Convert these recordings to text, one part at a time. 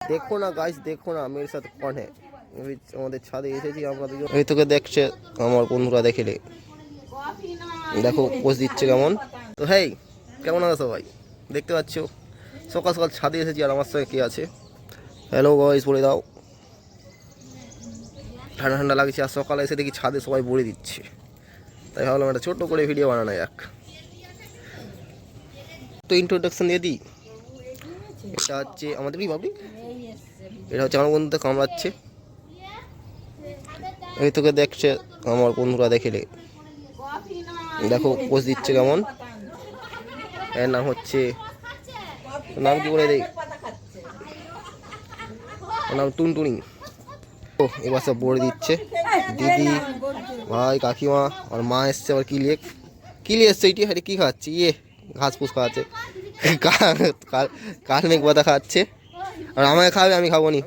देखो ना गाइस, देखो ना मेरे साथ कौन है। আমাদের ছাদে এসেছি আমরা দুজন। এই তোকে দেখছে আমার বন্ধুরা, দেখলে দেখো পোজ দিচ্ছে কেমন। তো হেই, কেমন আছো সবাই? দেখতে পাচ্ছ সকাল সকাল ছাদে এসেছি, আর আমার সঙ্গে কে আছে? হ্যালো গাইস বলে দাও। ঠান্ডা ঠান্ডা লাগছে, আর সকালে এসে দেখি ছাদে সবাই বলে দিচ্ছে, তাই ভাবলাম একটা ছোট্ট করে ভিডিও বানানো যাক। তো ইন্ট্রোডাকশন দিয়ে দিই। এটা হচ্ছে আমাদের কি ভাবি, এটা হচ্ছে আমার বন্ধুদের কামড়াচ্ছে। এই তোকে দেখছে আমার বন্ধুরা, দেখলে দেখো পোজ দিচ্ছে কেমন। এর নাম হচ্ছে, নাম কি বলে দেই, ওর নাম টুনটুনি। ও এবার সব বলে দিচ্ছে, দিদি ভাই কাকিমা আর মা এসছে। আবার কিলি এসছে, এটি হারে কি খাচ্ছে, ইয়ে ঘাস ফুস খাওয়াচ্ছে, কাল মেঘ পাতা খাচ্ছে। আর আমাকে খাবে, আমি খাবো নি,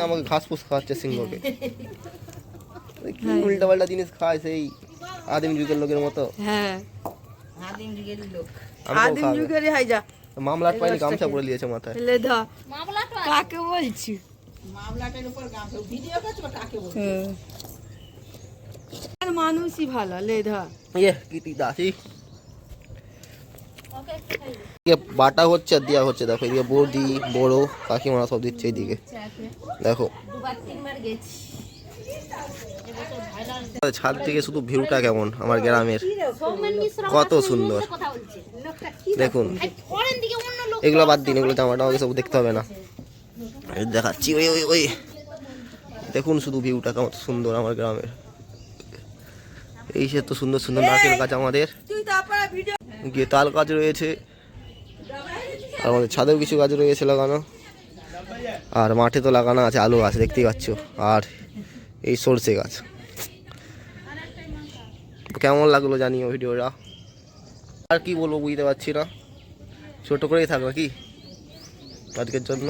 আমাকে ঘাস ফুস খাওয়াচ্ছে সিংহকে। কি উল্টা পাল্টা জিনিস খায় সেই আদিম যুগের লোকের মতো। হ্যাঁ আদিম যুগের লোক, আদিম যুগেরই হয়। যা মামলাট পাইনি, গামছা পরে নিয়েছে মাথায়। মামলাট কাকে বলছি? মামলাটের উপর গামছা ভিডিও করছ, কাকে বলছি? আর মানুষই ভালো লেধা। ইয়ে কি দাসি বাটা হচ্ছে আর দেওয়া হচ্ছে। দেখো এদিকে বৌদি বড় কাকিমারা সব দিচ্ছে এইদিকে। দেখো ছাদ থেকে শুধু ভিউটা কেমন আমার গ্রামের, কত সুন্দর। দেখুন এগুলো বাদ দিন, এগুলো জামাটা আমাকে সব দেখতে হবে না, দেখাচ্ছি। ওই ওই ওই দেখুন শুধু ভিউটা কেমন সুন্দর আমার গ্রামের। এই সে তো সুন্দর সুন্দর নারকেল গাছ আমাদের, গিয়ে তাল গাছ রয়েছে, আর আমাদের ছাদেও কিছু গাছ রয়েছে লাগানো, আর মাঠে তো লাগানো আছে আলু গাছ দেখতেই পাচ্ছ, আর এই সরষে গাছ। কেমন লাগলো জানিও ভিডিওটা। আর কি বলবো বুঝতে পারছি না, ছোট করেই থাকবে কি আজকের জন্য।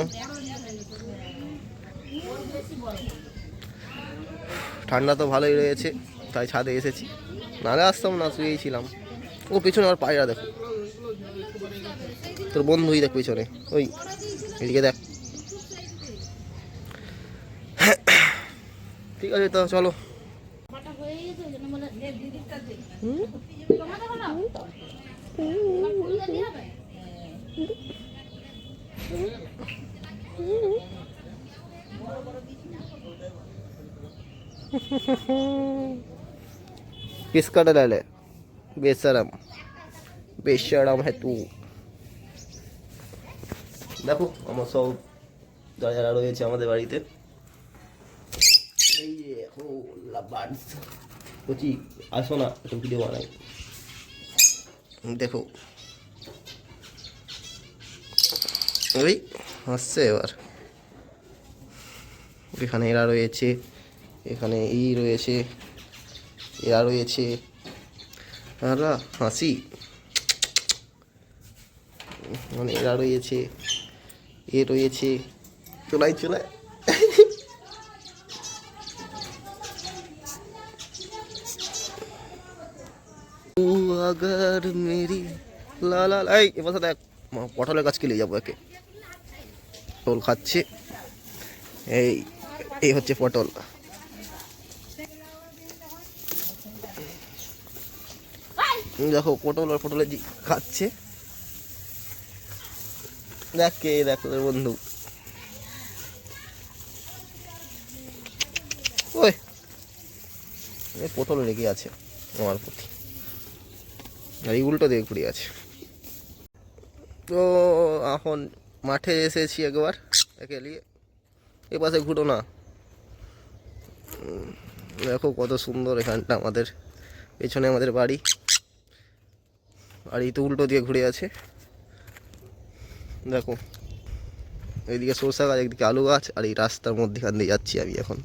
ঠান্ডা তো ভালোই রয়েছে, তাই ছাদে এসেছি, নাহলে আসতাম না, শুয়েছিলাম। ও পিছনে আমার পায়রা দেখো, তোর বন্ধুই দেখ পিছনে, ওই এদিকে দেখ। ঠিক আছে তো চলো। किसका डर है? बेशरम बेशरम है तू। দেখো আমার সব যারা রয়েছে আমাদের বাড়িতে, এই যে ও লাবার্স বলছি আসো না একটু ভিডিও বানাই। দেখো ওই হাসছে এবার। এখানে এরা রয়েছে, এখানে এই রয়েছে, এরা রয়েছে, আর হাসি মানে এরা রয়েছে, এ রয়েছে, চলাই চলায়। अगर मेरी ला ला এই এবার দেখ পটলের গাছ কেলে যাবো একে। পটল খাচ্ছে, এই এই হচ্ছে পটল। দেখো পটল আর পটলের খাচ্ছে। দেখ কে, দেখ তোদের বন্ধু। ওই পটল রেগে আছে আমার প্রতি, আর এই উল্টো দিকে ঘুরে আছে। তো এখন মাঠে এসেছি একবার, একে নিয়ে এ পাশে ঘুরো না। দেখো কত সুন্দর এখানটা, আমাদের পেছনে আমাদের বাড়ি, আর এই তো উল্টো দিয়ে ঘুরে আছে। দেখো এইদিকে সরষা গাছ, একদিকে আলু গাছ, আর এই রাস্তার মধ্যেখান দিয়ে যাচ্ছি আমি এখন।